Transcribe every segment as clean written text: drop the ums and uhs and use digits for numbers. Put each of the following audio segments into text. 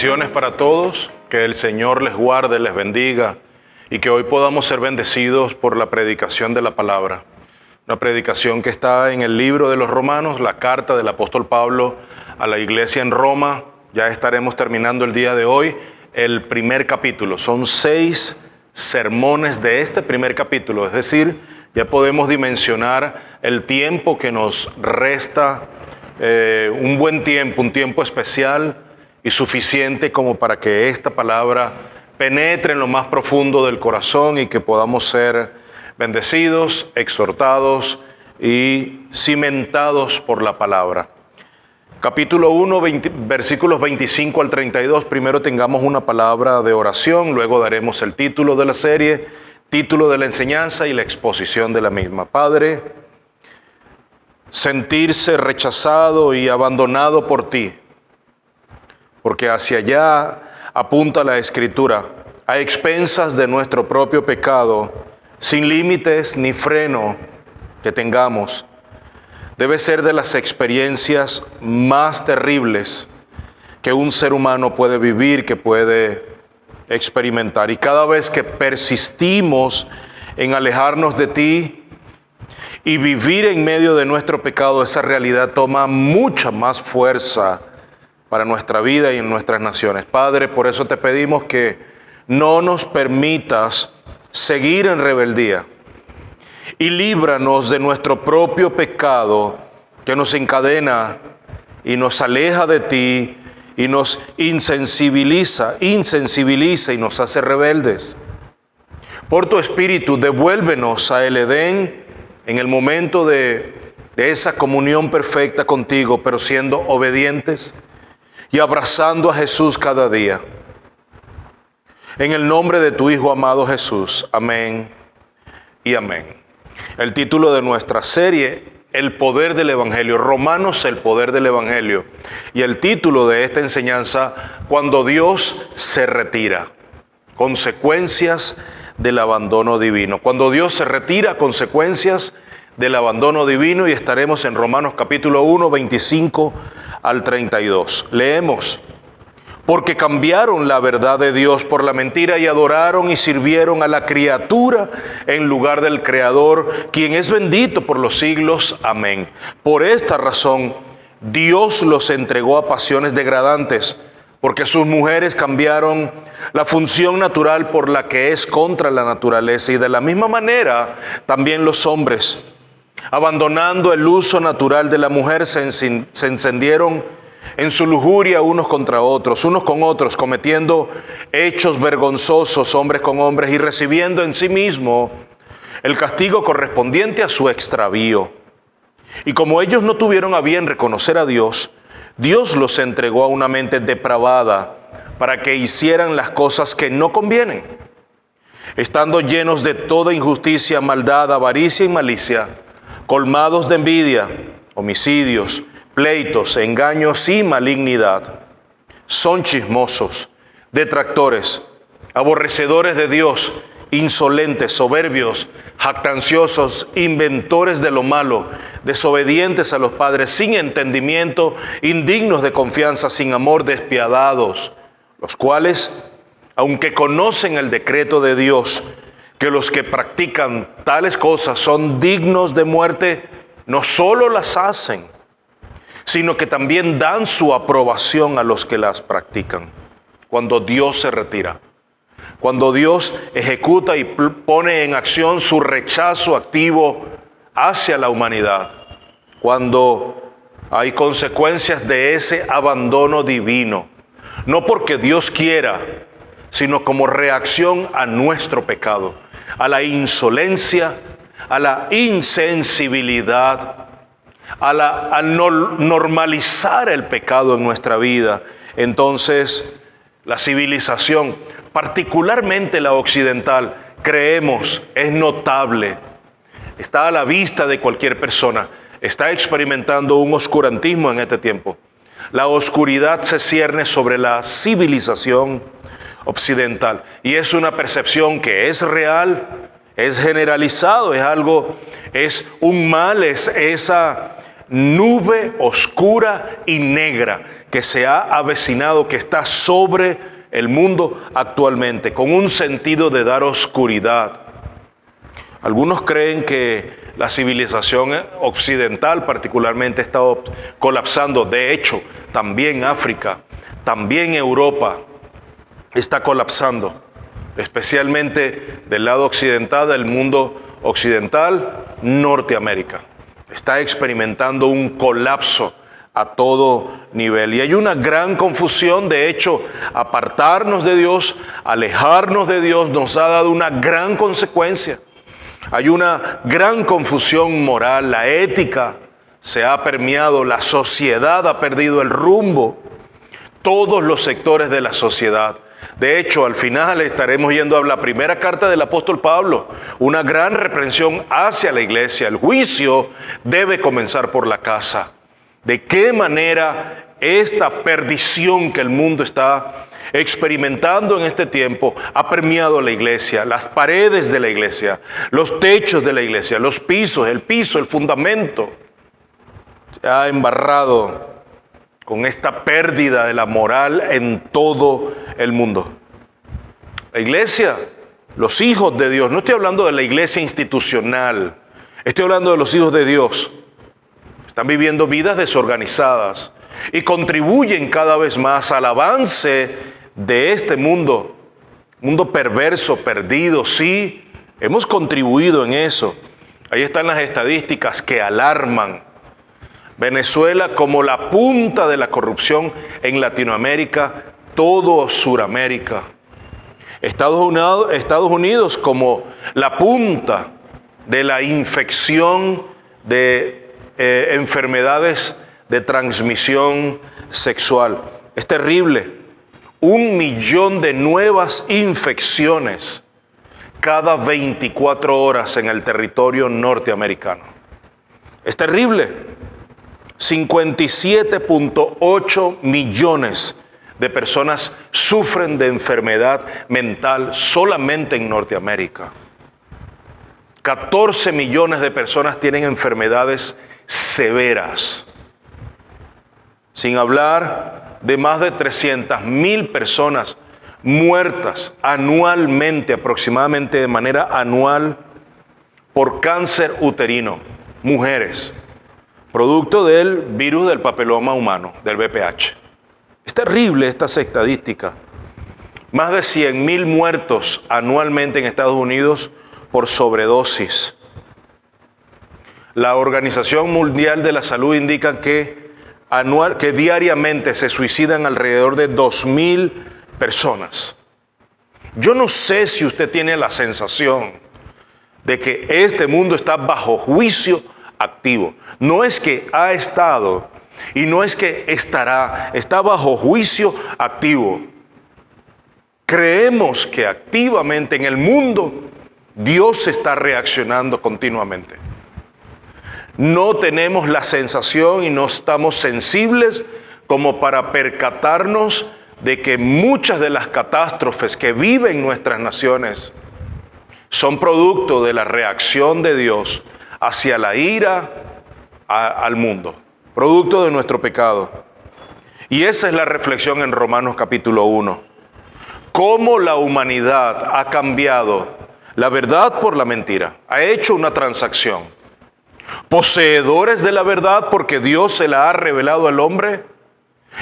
Bendiciones para todos, que el Señor les guarde, les bendiga y que hoy podamos ser bendecidos por la predicación de la palabra. Una predicación que está en el libro de los Romanos, la carta del apóstol Pablo a la iglesia en Roma. Ya estaremos terminando el día de hoy el primer capítulo. Son 6 sermones de este primer capítulo, es decir, ya podemos dimensionar el tiempo que nos resta, un buen tiempo, un tiempo especial y suficiente como para que esta palabra penetre en lo más profundo del corazón y que podamos ser bendecidos, exhortados y cimentados por la palabra. Capítulo 1, versículos 25 al 32. Primero tengamos una palabra de oración, luego daremos el título de la serie, título de la enseñanza y la exposición de la misma. Padre, sentirse rechazado y abandonado por ti, porque hacia allá apunta la Escritura, a expensas de nuestro propio pecado, sin límites ni freno que tengamos. Debe ser de las experiencias más terribles que un ser humano puede vivir, que puede experimentar. Y cada vez que persistimos en alejarnos de ti y vivir en medio de nuestro pecado, esa realidad toma mucha más fuerza para nuestra vida y en nuestras naciones. Padre, por eso te pedimos que no nos permitas seguir en rebeldía y líbranos de nuestro propio pecado que nos encadena y nos aleja de ti y nos insensibiliza y nos hace rebeldes. Por tu Espíritu, devuélvenos a el Edén en el momento de esa comunión perfecta contigo, pero siendo obedientes y abrazando a Jesús cada día. En el nombre de tu Hijo amado Jesús. Amén y amén. El título de nuestra serie, El poder del Evangelio. Romanos, el poder del Evangelio. Y el título de esta enseñanza, Cuando Dios se retira. Consecuencias del abandono divino. Cuando Dios se retira, consecuencias del abandono divino. Y estaremos en Romanos capítulo 1, 25 al 32. Leemos: porque cambiaron la verdad de Dios por la mentira y adoraron y sirvieron a la criatura en lugar del Creador, quien es bendito por los siglos. Amén. Por esta razón, Dios los entregó a pasiones degradantes, porque sus mujeres cambiaron la función natural por la que es contra la naturaleza, y de la misma manera también los hombres, abandonando el uso natural de la mujer, se encendieron en su lujuria unos contra otros, unos con otros, cometiendo hechos vergonzosos hombres con hombres y recibiendo en sí mismo el castigo correspondiente a su extravío. Y como ellos no tuvieron a bien reconocer a Dios, Dios los entregó a una mente depravada para que hicieran las cosas que no convienen, estando llenos de toda injusticia, maldad, avaricia y malicia, colmados de envidia, homicidios, pleitos, engaños y malignidad. Son chismosos, detractores, aborrecedores de Dios, insolentes, soberbios, jactanciosos, inventores de lo malo, desobedientes a los padres, sin entendimiento, indignos de confianza, sin amor, despiadados, los cuales, aunque conocen el decreto de Dios, que los que practican tales cosas son dignos de muerte, no solo las hacen, sino que también dan su aprobación a los que las practican. Cuando Dios se retira, cuando Dios ejecuta y pone en acción su rechazo activo hacia la humanidad, cuando hay consecuencias de ese abandono divino, no porque Dios quiera, sino como reacción a nuestro pecado, a la insolencia, a la insensibilidad, al normalizar el pecado en nuestra vida. Entonces, la civilización, particularmente la occidental, creemos, es notable, está a la vista de cualquier persona, está experimentando un oscurantismo en este tiempo. La oscuridad se cierne sobre la civilización occidental y es una percepción que es real, es generalizado, es algo, es un mal, es esa nube oscura y negra que se ha avecinado, que está sobre el mundo actualmente, con un sentido de dar oscuridad. Algunos creen que la civilización occidental particularmente está colapsando. De hecho, también África, también Europa está colapsando, especialmente del lado occidental, del mundo occidental, Norteamérica. Está experimentando un colapso a todo nivel. Y hay una gran confusión. De hecho, apartarnos de Dios, alejarnos de Dios, nos ha dado una gran consecuencia. Hay una gran confusión moral, la ética se ha permeado, la sociedad ha perdido el rumbo, todos los sectores de la sociedad. De hecho, al final estaremos yendo a la primera carta del apóstol Pablo, una gran reprensión hacia la iglesia. El juicio debe comenzar por la casa. ¿De qué manera esta perdición que el mundo está experimentando en este tiempo ha permeado la iglesia, las paredes de la iglesia, los techos de la iglesia, los pisos, el fundamento? Se ha embarrado con esta pérdida de la moral en todo el mundo. La iglesia, los hijos de Dios, no estoy hablando de la iglesia institucional, estoy hablando de los hijos de Dios. Están viviendo vidas desorganizadas y contribuyen cada vez más al avance de este mundo perverso, perdido. Sí, hemos contribuido en eso. Ahí están las estadísticas que alarman. Venezuela como la punta de la corrupción en Latinoamérica, todo Suramérica. Estados Unidos como la punta de la infección de enfermedades de transmisión sexual. Es terrible. 1 millón de nuevas infecciones cada 24 horas en el territorio norteamericano. Es terrible. 57.8 millones de personas sufren de enfermedad mental solamente en Norteamérica. 14 millones de personas tienen enfermedades severas. Sin hablar de más de 300,000 personas muertas anualmente, aproximadamente de manera anual, por cáncer uterino, mujeres, producto del virus del papiloma humano, del VPH. Es terrible estas estadísticas. Más de 100,000 muertos anualmente en Estados Unidos por sobredosis. La Organización Mundial de la Salud indica que diariamente se suicidan alrededor de 2,000 personas. Yo no sé si usted tiene la sensación de que este mundo está bajo juicio activo. No es que ha estado y no es que estará, está bajo juicio activo. Creemos que activamente en el mundo Dios está reaccionando continuamente. No tenemos la sensación y no estamos sensibles como para percatarnos de que muchas de las catástrofes que viven nuestras naciones son producto de la reacción de Dios hacia la ira al mundo, producto de nuestro pecado. Y esa es la reflexión en Romanos capítulo 1. Cómo la humanidad ha cambiado la verdad por la mentira, ha hecho una transacción. Poseedores de la verdad porque Dios se la ha revelado al hombre.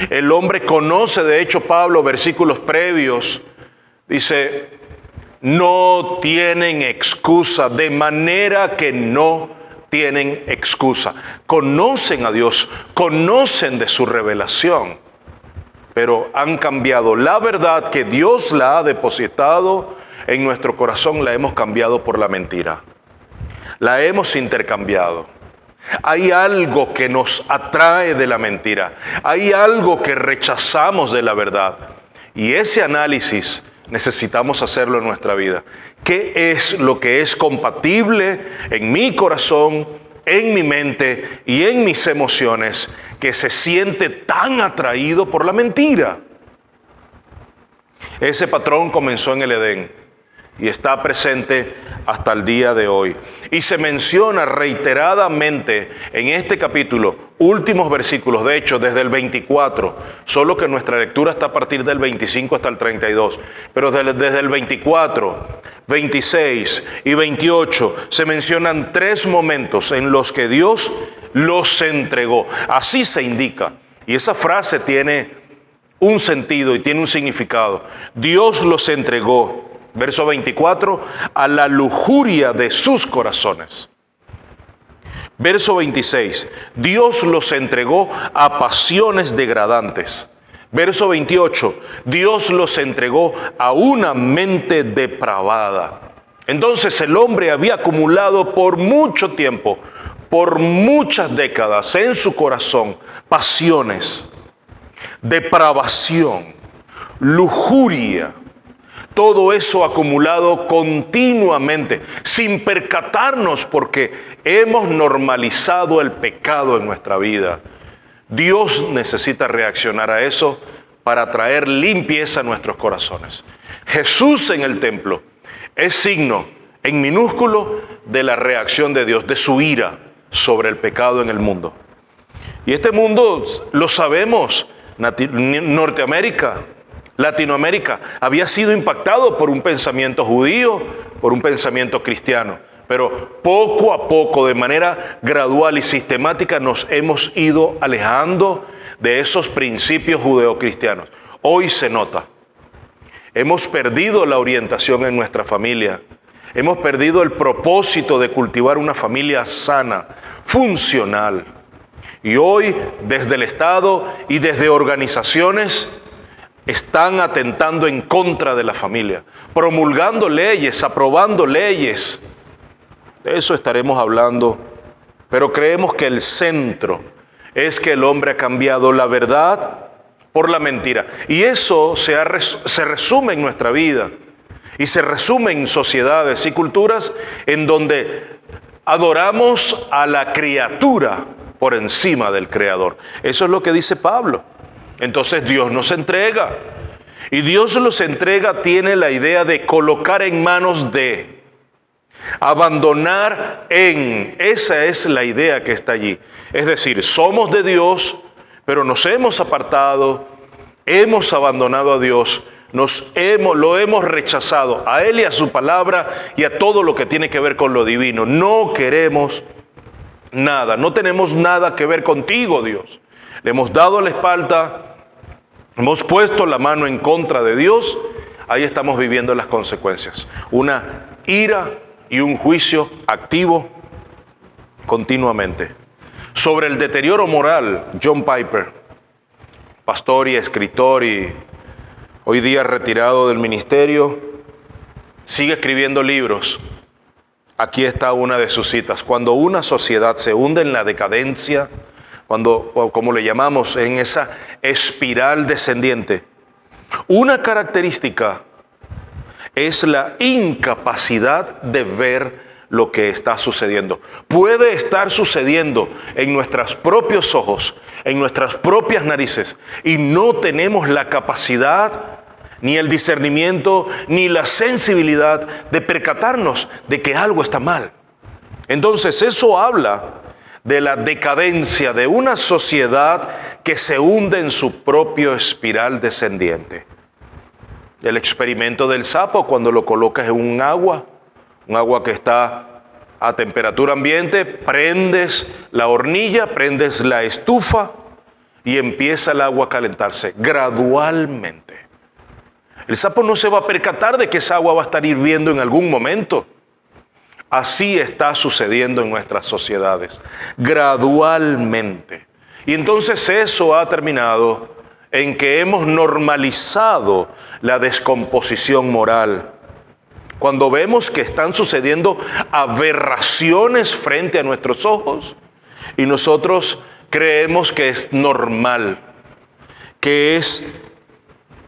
El hombre conoce, de hecho, Pablo, versículos previos, dice, no tienen excusa, de manera que no tienen excusa. Conocen a Dios, conocen de su revelación, pero han cambiado la verdad que Dios la ha depositado en nuestro corazón, la hemos cambiado por la mentira. La hemos intercambiado. Hay algo que nos atrae de la mentira. Hay algo que rechazamos de la verdad. Y ese análisis necesitamos hacerlo en nuestra vida. ¿Qué es lo que es compatible en mi corazón, en mi mente y en mis emociones que se siente tan atraído por la mentira? Ese patrón comenzó en el Edén. y está presente hasta el día de hoy. Y se menciona reiteradamente en este capítulo, últimos versículos, de hecho desde el 24, solo que nuestra lectura está a partir del 25 hasta el 32, pero desde el 24, 26 y 28 se mencionan 3 momentos en los que Dios los entregó. Así se indica, y esa frase tiene un sentido y tiene un significado. Dios los entregó, verso 24, a la lujuria de sus corazones. Verso 26, Dios los entregó a pasiones degradantes. Verso 28, Dios los entregó a una mente depravada. Entonces el hombre había acumulado por mucho tiempo, por muchas décadas en su corazón, pasiones, depravación, lujuria, todo eso acumulado continuamente, sin percatarnos, porque hemos normalizado el pecado en nuestra vida. Dios necesita reaccionar a eso para traer limpieza a nuestros corazones. Jesús en el templo es signo en minúsculo de la reacción de Dios, de su ira sobre el pecado en el mundo. Y este mundo, lo sabemos, Norteamérica, Latinoamérica, había sido impactado por un pensamiento judío, por un pensamiento cristiano. Pero poco a poco, de manera gradual y sistemática, nos hemos ido alejando de esos principios judeocristianos. Hoy se nota. Hemos perdido la orientación en nuestra familia. Hemos perdido el propósito de cultivar una familia sana, funcional. Y hoy, desde el Estado y desde organizaciones, están atentando en contra de la familia, promulgando leyes, aprobando leyes. De eso estaremos hablando, pero creemos que el centro es que el hombre ha cambiado la verdad por la mentira. Y eso se resume en nuestra vida y se resume en sociedades y culturas en donde adoramos a la criatura por encima del Creador. Eso es lo que dice Pablo. Entonces Dios nos entrega. Y Dios los entrega, tiene la idea de colocar en manos de, abandonar en. Esa es la idea que está allí. Es decir, somos de Dios, pero nos hemos apartado, hemos abandonado a Dios, lo hemos rechazado a Él y a su palabra y a todo lo que tiene que ver con lo divino. No queremos nada, no tenemos nada que ver contigo, Dios. Le hemos dado la espalda, hemos puesto la mano en contra de Dios. Ahí estamos viviendo las consecuencias. Una ira y un juicio activo continuamente. Sobre el deterioro moral, John Piper, pastor y escritor y hoy día retirado del ministerio, sigue escribiendo libros. Aquí está una de sus citas. Cuando una sociedad se hunde en la decadencia, cuando, como le llamamos, en esa espiral descendiente, una característica es la incapacidad de ver lo que está sucediendo. Puede estar sucediendo en nuestros propios ojos, en nuestras propias narices, y no tenemos la capacidad, ni el discernimiento, ni la sensibilidad de percatarnos de que algo está mal. Entonces eso habla de la decadencia de una sociedad que se hunde en su propio espiral descendiente. El experimento del sapo, cuando lo colocas en un agua que está a temperatura ambiente, prendes la hornilla, prendes la estufa y empieza el agua a calentarse gradualmente. El sapo no se va a percatar de que esa agua va a estar hirviendo en algún momento. Así está sucediendo en nuestras sociedades, gradualmente. Y entonces eso ha terminado en que hemos normalizado la descomposición moral. Cuando vemos que están sucediendo aberraciones frente a nuestros ojos y nosotros creemos que es normal, que es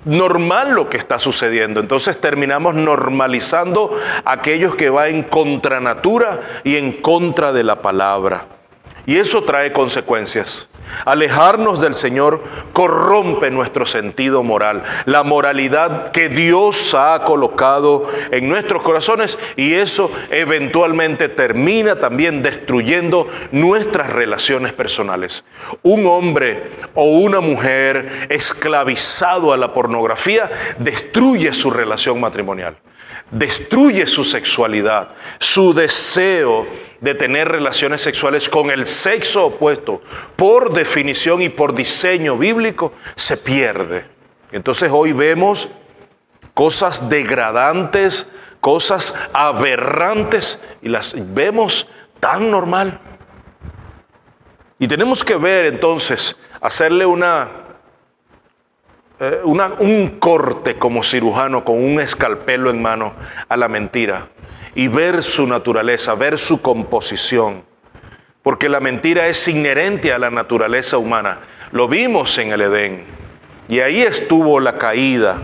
normal lo que está sucediendo. Entonces terminamos normalizando aquello que va en contra natura y en contra de la palabra. Y eso trae consecuencias. Alejarnos del Señor corrompe nuestro sentido moral, la moralidad que Dios ha colocado en nuestros corazones, y eso eventualmente termina también destruyendo nuestras relaciones personales. Un hombre o una mujer esclavizado a la pornografía destruye su relación matrimonial, destruye su sexualidad, su deseo de tener relaciones sexuales con el sexo opuesto, por definición y por diseño bíblico, se pierde. Entonces hoy vemos cosas degradantes, cosas aberrantes, y las vemos tan normal. Y tenemos que ver entonces, hacerle un corte como cirujano con un escalpelo en mano a la mentira y ver su naturaleza, ver su composición, porque la mentira es inherente a la naturaleza humana. Lo vimos en el Edén y ahí estuvo la caída.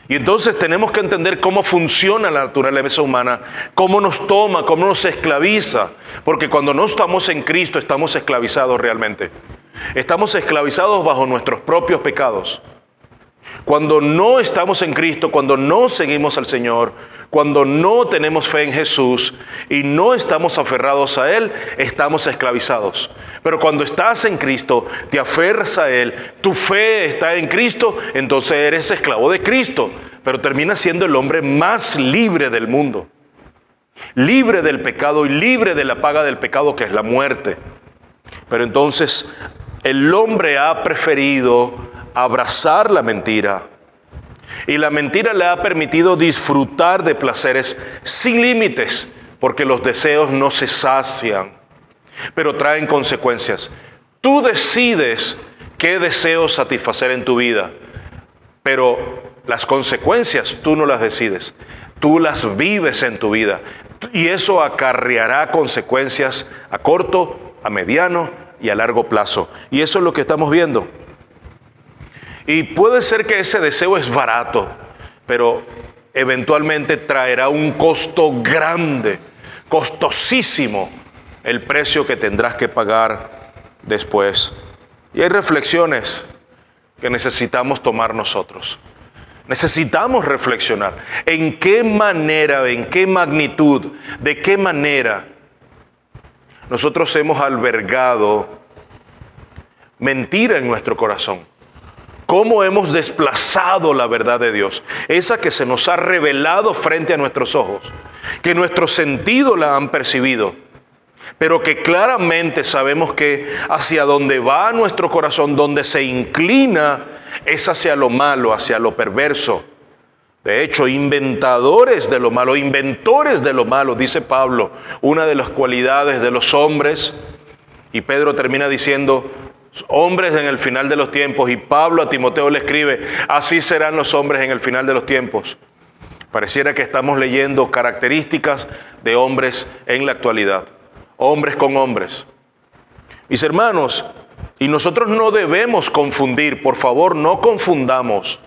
Y entonces tenemos que entender cómo funciona la naturaleza humana, cómo nos toma, cómo nos esclaviza, porque cuando no estamos en Cristo estamos esclavizados realmente. Estamos esclavizados bajo nuestros propios pecados. Cuando no estamos en Cristo, cuando no seguimos al Señor, cuando no tenemos fe en Jesús y no estamos aferrados a Él, estamos esclavizados. Pero cuando estás en Cristo, te aferras a Él, tu fe está en Cristo, entonces eres esclavo de Cristo, pero terminas siendo el hombre más libre del mundo. Libre del pecado y libre de la paga del pecado, que es la muerte. Pero entonces el hombre ha preferido abrazar la mentira, y la mentira le ha permitido disfrutar de placeres sin límites, porque los deseos no se sacian, pero traen consecuencias. Tú decides qué deseos satisfacer en tu vida, pero las consecuencias tú no las decides, tú las vives en tu vida, y eso acarreará consecuencias a corto, a mediano y a largo plazo. Y eso es lo que estamos viendo. Y puede ser que ese deseo es barato, pero eventualmente traerá un costo grande, costosísimo, el precio que tendrás que pagar después. Y hay reflexiones que necesitamos tomar nosotros. Necesitamos reflexionar en qué manera, en qué magnitud, de qué manera nosotros hemos albergado mentira en nuestro corazón. Cómo hemos desplazado la verdad de Dios, esa que se nos ha revelado frente a nuestros ojos, que nuestros sentidos la han percibido, pero que claramente sabemos que hacia donde va nuestro corazón, donde se inclina, es hacia lo malo, hacia lo perverso. De hecho, inventores de lo malo, inventores de lo malo, dice Pablo, una de las cualidades de los hombres, y Pedro termina diciendo, hombres en el final de los tiempos, y Pablo a Timoteo le escribe, así serán los hombres en el final de los tiempos. Pareciera que estamos leyendo características de hombres en la actualidad, hombres con hombres. Mis hermanos, y nosotros no debemos confundir, por favor, no confundamos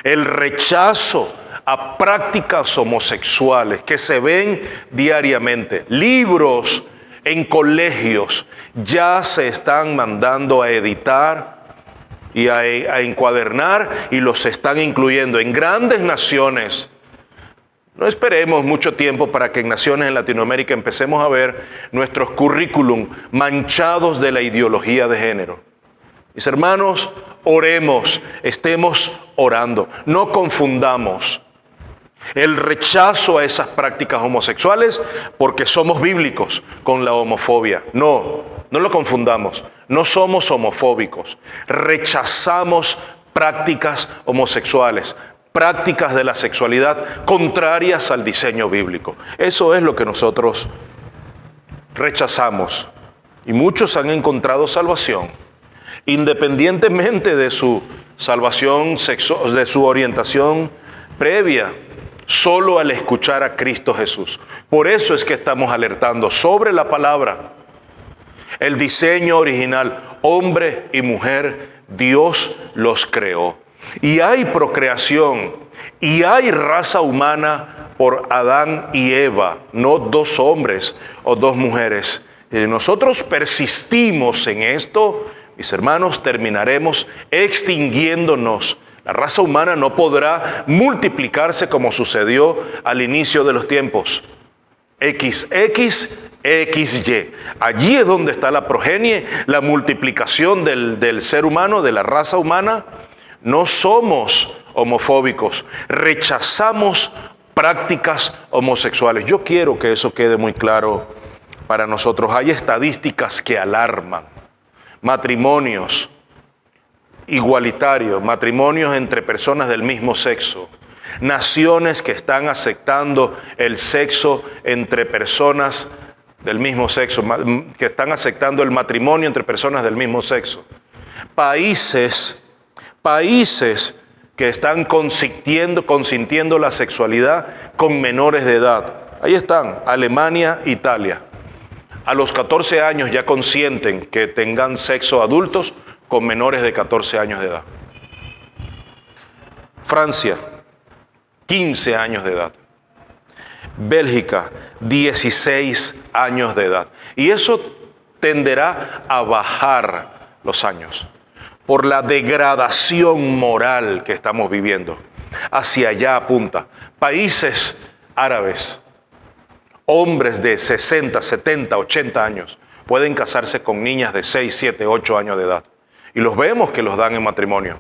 el rechazo a prácticas homosexuales que se ven diariamente. Libros en colegios ya se están mandando a editar y a encuadernar, y los están incluyendo en grandes naciones. No esperemos mucho tiempo para que en naciones en Latinoamérica empecemos a ver nuestros currículum manchados de la ideología de género. Mis hermanos, oremos, estemos orando, no confundamos el rechazo a esas prácticas homosexuales porque somos bíblicos con la homofobia. No lo confundamos. No somos homofóbicos. Rechazamos prácticas homosexuales, prácticas de la sexualidad contrarias al diseño bíblico. Eso es lo que nosotros rechazamos. Y muchos han encontrado salvación, independientemente de su salvación sexual, de su orientación previa, solo al escuchar a Cristo Jesús. Por eso es que estamos alertando sobre la palabra. El diseño original, hombre y mujer, Dios los creó. Y hay procreación, y hay raza humana por Adán y Eva, no dos hombres o dos mujeres nosotros persistimos en esto, mis hermanos, terminaremos extinguiéndonos. La raza humana no podrá multiplicarse como sucedió al inicio de los tiempos. XX, XY. Allí es donde está la progenie, la multiplicación del ser humano, de la raza humana. No somos homofóbicos, rechazamos prácticas homosexuales. Yo quiero que eso quede muy claro para nosotros. Hay estadísticas que alarman. Matrimonios igualitarios, matrimonios entre personas del mismo sexo, naciones que están aceptando el sexo entre personas del mismo sexo, que están aceptando el matrimonio entre personas del mismo sexo. Países que están consintiendo la sexualidad con menores de edad. Ahí están, Alemania, Italia. A los 14 años ya consienten que tengan sexo adultos con menores de 14 años de edad. Francia, 15 años de edad. Bélgica, 16 años de edad. Y eso tenderá a bajar los años por la degradación moral que estamos viviendo. Hacia allá apunta. Países árabes, hombres de 60, 70, 80 años pueden casarse con niñas de 6, 7, 8 años de edad. Y los vemos que los dan en matrimonio.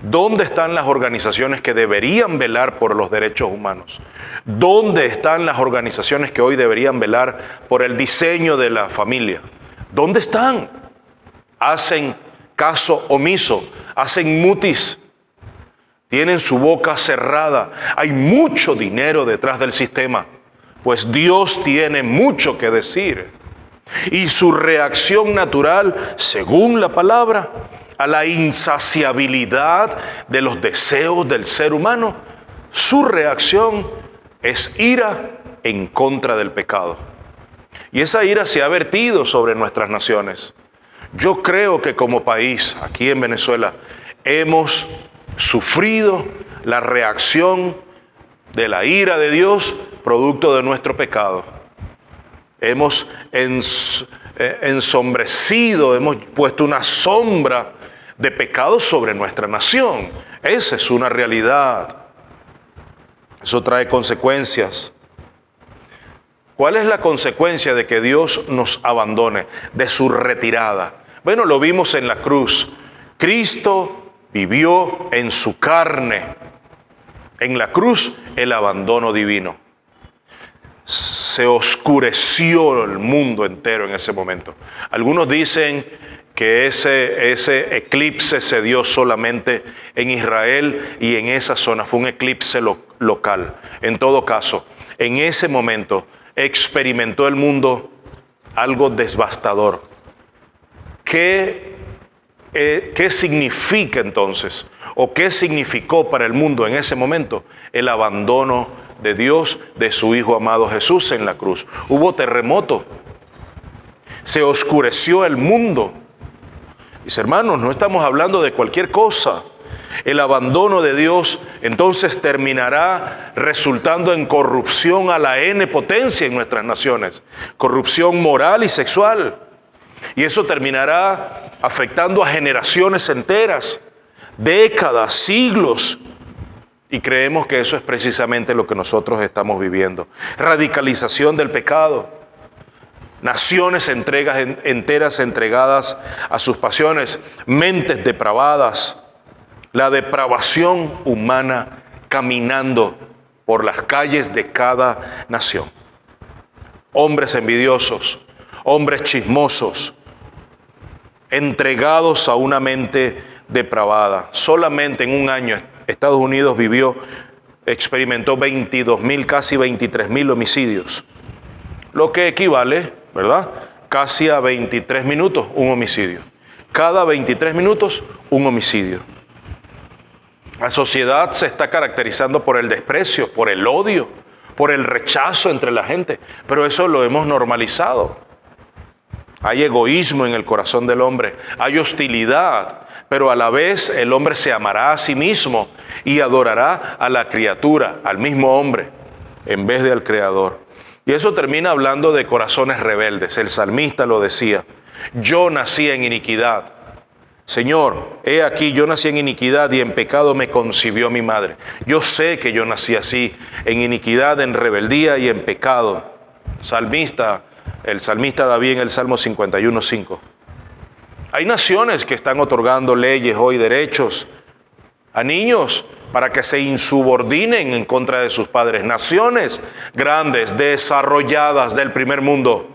¿Dónde están las organizaciones que deberían velar por los derechos humanos? ¿Dónde están las organizaciones que hoy deberían velar por el diseño de la familia? ¿Dónde están? Hacen caso omiso, hacen mutis, tienen su boca cerrada. Hay mucho dinero detrás del sistema, pues Dios tiene mucho que decir. Y su reacción natural, según la palabra, a la insaciabilidad de los deseos del ser humano, su reacción es ira en contra del pecado. Y esa ira se ha vertido sobre nuestras naciones. Yo creo que como país, aquí en Venezuela, hemos sufrido la reacción de la ira de Dios producto de nuestro pecado. Hemos ensombrecido, hemos puesto una sombra de pecado sobre nuestra nación. Esa es una realidad. Eso trae consecuencias. ¿Cuál es la consecuencia de que Dios nos abandone, de su retirada? Bueno, lo vimos en la cruz. Cristo vivió en su carne. En la cruz, el abandono divino. Se oscureció el mundo entero en ese momento. Algunos dicen que ese eclipse se dio solamente en Israel y en esa zona. Fue un eclipse local. En todo caso, en ese momento experimentó el mundo algo devastador. ¿Qué significa entonces? ¿O qué significó para el mundo en ese momento? El abandono de Dios, de su Hijo amado Jesús en la cruz. Hubo terremoto. Se oscureció el mundo. Mis hermanos, no estamos hablando de cualquier cosa. El abandono de Dios entonces terminará resultando en corrupción a la N potencia en nuestras naciones. Corrupción moral y sexual. Y eso terminará afectando a generaciones enteras, décadas, siglos. Y creemos que eso es precisamente lo que nosotros estamos viviendo. Radicalización del pecado. Naciones enteras entregadas a sus pasiones. Mentes depravadas. La depravación humana caminando por las calles de cada nación. Hombres envidiosos, hombres chismosos, entregados a una mente depravada. Solamente en un año Estados Unidos experimentó 22,000, casi 23,000 homicidios, lo que equivale, ¿verdad?, casi a 23 minutos un homicidio. Cada 23 minutos un homicidio. La sociedad se está caracterizando por el desprecio, por el odio, por el rechazo entre la gente, pero eso lo hemos normalizado. Hay egoísmo en el corazón del hombre, hay hostilidad, pero a la vez el hombre se amará a sí mismo y adorará a la criatura, al mismo hombre, en vez de al Creador. Y eso termina hablando de corazones rebeldes. El salmista lo decía: yo nací en iniquidad. Señor, he aquí, yo nací en iniquidad y en pecado me concibió mi madre. Yo sé que yo nací así, en iniquidad, en rebeldía y en pecado. El salmista David en el Salmo 51:5. Hay naciones que están otorgando leyes hoy, derechos a niños para que se insubordinen en contra de sus padres. Naciones grandes, desarrolladas del primer mundo,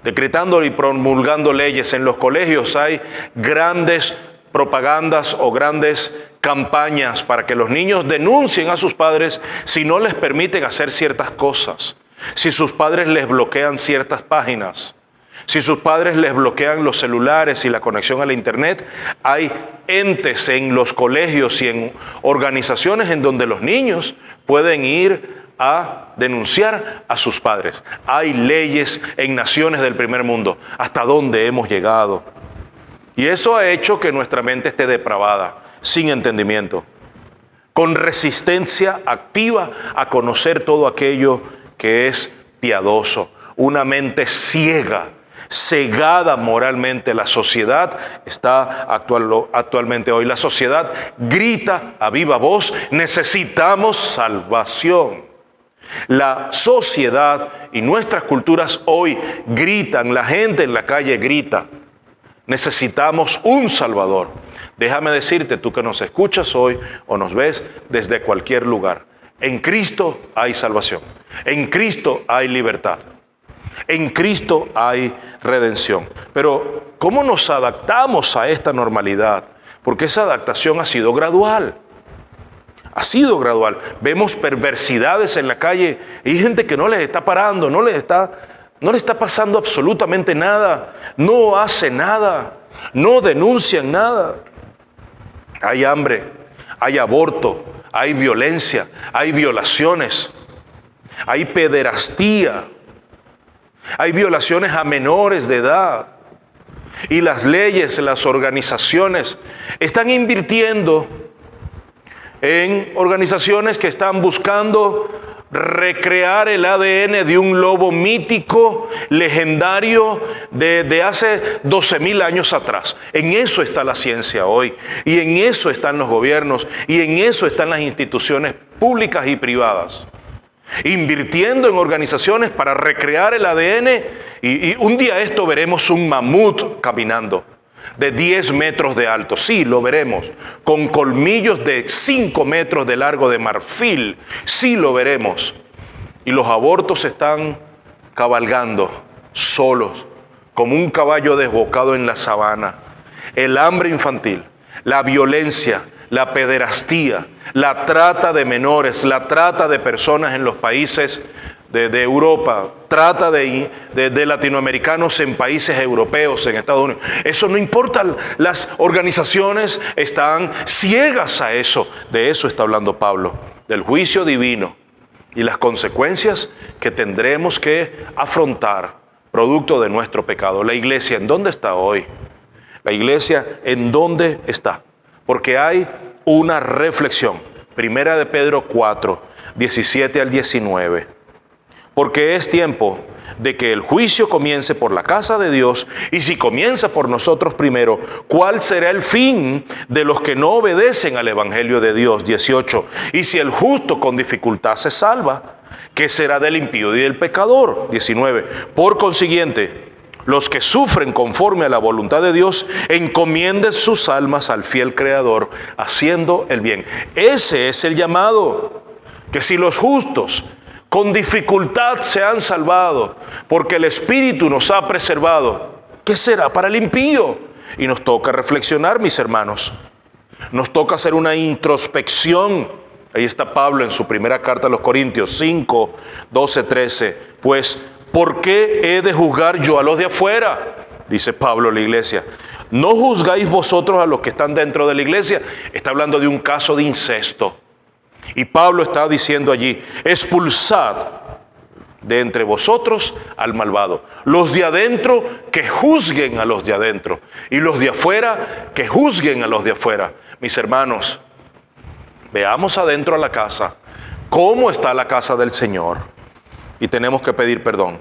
decretando y promulgando leyes. En los colegios hay grandes propagandas o grandes campañas para que los niños denuncien a sus padres si no les permiten hacer ciertas cosas, si sus padres les bloquean ciertas páginas, si sus padres les bloquean los celulares y la conexión a la internet. Hay entes en los colegios y en organizaciones en donde los niños pueden ir a denunciar a sus padres. Hay leyes en naciones del primer mundo. ¿Hasta dónde hemos llegado? Y eso ha hecho que nuestra mente esté depravada, sin entendimiento, con resistencia activa a conocer todo aquello que es piadoso. Una mente ciega, cegada moralmente. La sociedad está actualmente hoy. La sociedad grita a viva voz: necesitamos salvación. La sociedad y nuestras culturas hoy gritan, la gente en la calle grita: necesitamos un Salvador. Déjame decirte, tú que nos escuchas hoy o nos ves desde cualquier lugar, en Cristo hay salvación, en Cristo hay libertad, en Cristo hay redención. Pero ¿cómo nos adaptamos a esta normalidad? Porque esa adaptación ha sido gradual. Ha sido gradual. Vemos perversidades en la calle y hay gente que no les está parando, no le está pasando absolutamente nada, no hace nada, no denuncian nada. Hay hambre, hay aborto, hay violencia, hay violaciones, hay pederastía, hay violaciones a menores de edad. Y las leyes, las organizaciones están invirtiendo en organizaciones que están buscando recrear el ADN de un lobo mítico, legendario, de hace 12,000 años atrás. En eso está la ciencia hoy, y en eso están los gobiernos, y en eso están las instituciones públicas y privadas, invirtiendo en organizaciones para recrear el ADN, y un día esto veremos un mamut caminando de 10 metros de alto. Sí, lo veremos. Con colmillos de 5 metros de largo de marfil. Sí, lo veremos. Y los abortos están cabalgando solos, como un caballo desbocado en la sabana. El hambre infantil, la violencia, la pederastía, la trata de menores, la trata de personas en los países de Europa, trata de latinoamericanos en países europeos, en Estados Unidos. Eso no importa, las organizaciones están ciegas a eso. De eso está hablando Pablo, del juicio divino y las consecuencias que tendremos que afrontar producto de nuestro pecado. La iglesia, ¿en dónde está hoy? La iglesia, ¿en dónde está? Porque hay una reflexión. Primera de Pedro 4, 17 al 19. Porque es tiempo de que el juicio comience por la casa de Dios, y si comienza por nosotros primero, ¿cuál será el fin de los que no obedecen al Evangelio de Dios? 18. Y si el justo con dificultad se salva, ¿qué será del impío y del pecador? 19. Por consiguiente, los que sufren conforme a la voluntad de Dios, encomienden sus almas al fiel Creador, haciendo el bien. Ese es el llamado, que si los justos con dificultad se han salvado, porque el Espíritu nos ha preservado, ¿qué será para el impío? Y nos toca reflexionar, mis hermanos. Nos toca hacer una introspección. Ahí está Pablo en su primera carta a los Corintios 5, 12, 13. Pues, ¿por qué he de juzgar yo a los de afuera? Dice Pablo a la iglesia. ¿No juzgáis vosotros a los que están dentro de la iglesia? Está hablando de un caso de incesto. Y Pablo está diciendo allí: expulsad de entre vosotros al malvado. Los de adentro que juzguen a los de adentro, y los de afuera que juzguen a los de afuera. Mis hermanos, veamos adentro a la casa. ¿Cómo está la casa del Señor? y tenemos que pedir perdón.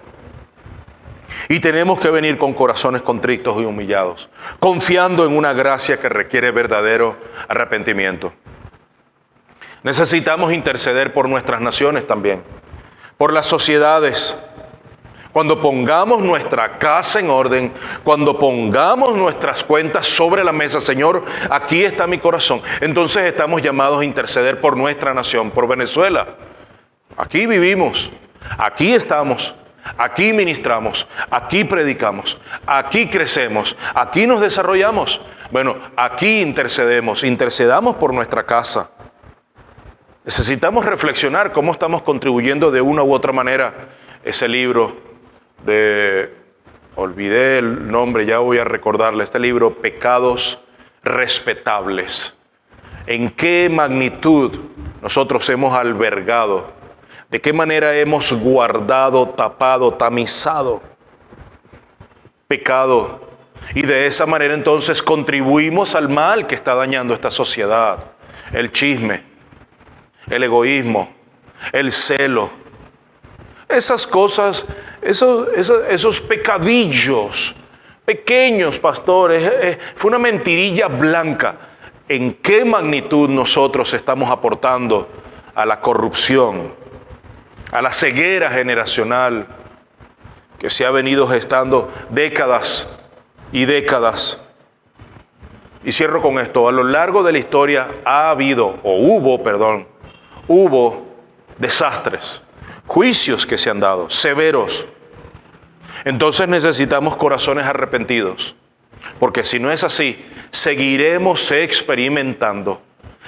Y tenemos que venir con corazones contritos y humillados, confiando en una gracia que requiere verdadero arrepentimiento. Necesitamos interceder por nuestras naciones también, por las sociedades. Cuando pongamos nuestra casa en orden, cuando pongamos nuestras cuentas sobre la mesa, Señor, aquí está mi corazón. Entonces estamos llamados a interceder por nuestra nación, por Venezuela. Aquí vivimos, aquí estamos, aquí ministramos, aquí predicamos, aquí crecemos, aquí nos desarrollamos. Bueno, aquí intercedamos por nuestra casa. Necesitamos reflexionar cómo estamos contribuyendo de una u otra manera. Ese libro olvidé el nombre, ya voy a recordarle, este libro, Pecados Respetables. ¿En qué magnitud nosotros hemos albergado? ¿De qué manera hemos guardado, tapado, tamizado pecado? Y de esa manera entonces contribuimos al mal que está dañando esta sociedad. El chisme, el egoísmo, el celo. Esas cosas, esos pecadillos pequeños, pastores, fue una mentirilla blanca. ¿En qué magnitud nosotros estamos aportando a la corrupción, a la ceguera generacional que se ha venido gestando décadas y décadas? Y cierro con esto. A lo largo de la historia hubo desastres, juicios que se han dado, severos. Entonces necesitamos corazones arrepentidos, porque si no es así, seguiremos experimentando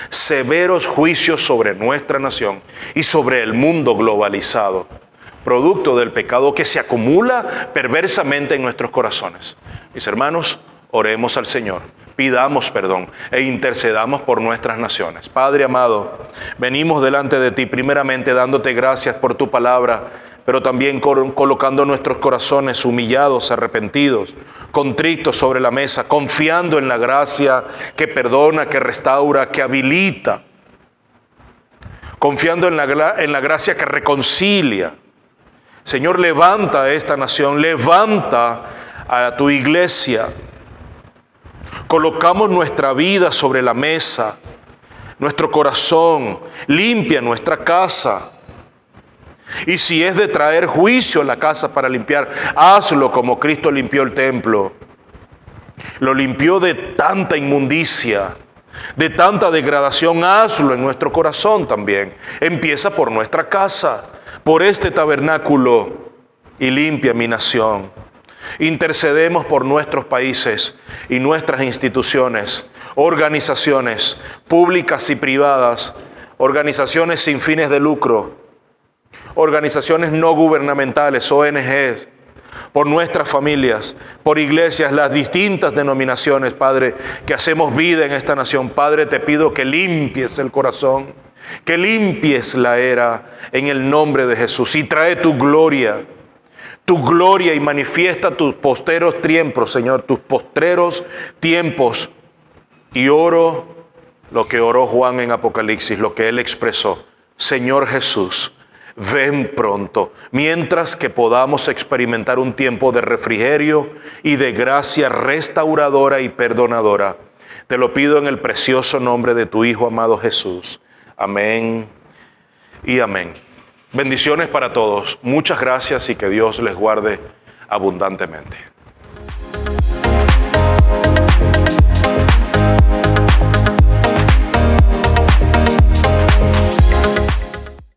severos juicios sobre nuestra nación y sobre el mundo globalizado, producto del pecado que se acumula perversamente en nuestros corazones. Mis hermanos, oremos al Señor, pidamos perdón e intercedamos por nuestras naciones. Padre amado, venimos delante de ti primeramente dándote gracias por tu palabra, pero también colocando nuestros corazones humillados, arrepentidos, contritos sobre la mesa, confiando en la gracia que perdona, que restaura, que habilita, confiando en la gracia que reconcilia. Señor, levanta a esta nación, levanta a tu iglesia. Colocamos nuestra vida sobre la mesa, nuestro corazón, limpia nuestra casa. Y si es de traer juicio a la casa para limpiar, hazlo como Cristo limpió el templo. Lo limpió de tanta inmundicia, de tanta degradación, hazlo en nuestro corazón también. Empieza por nuestra casa, por este tabernáculo, y limpia mi nación. Intercedemos por nuestros países y nuestras instituciones, organizaciones públicas y privadas, organizaciones sin fines de lucro, organizaciones no gubernamentales, ONGs, por nuestras familias, por iglesias, las distintas denominaciones, Padre, que hacemos vida en esta nación. Padre, te pido que limpies el corazón, que limpies la era en el nombre de Jesús y trae tu gloria y manifiesta tus posteros tiempos, Señor, tus postreros tiempos. Y oro lo que oró Juan en Apocalipsis, lo que él expresó. Señor Jesús, ven pronto, mientras que podamos experimentar un tiempo de refrigerio y de gracia restauradora y perdonadora. Te lo pido en el precioso nombre de tu Hijo amado Jesús. Amén y amén. Bendiciones para todos. Muchas gracias y que Dios les guarde abundantemente.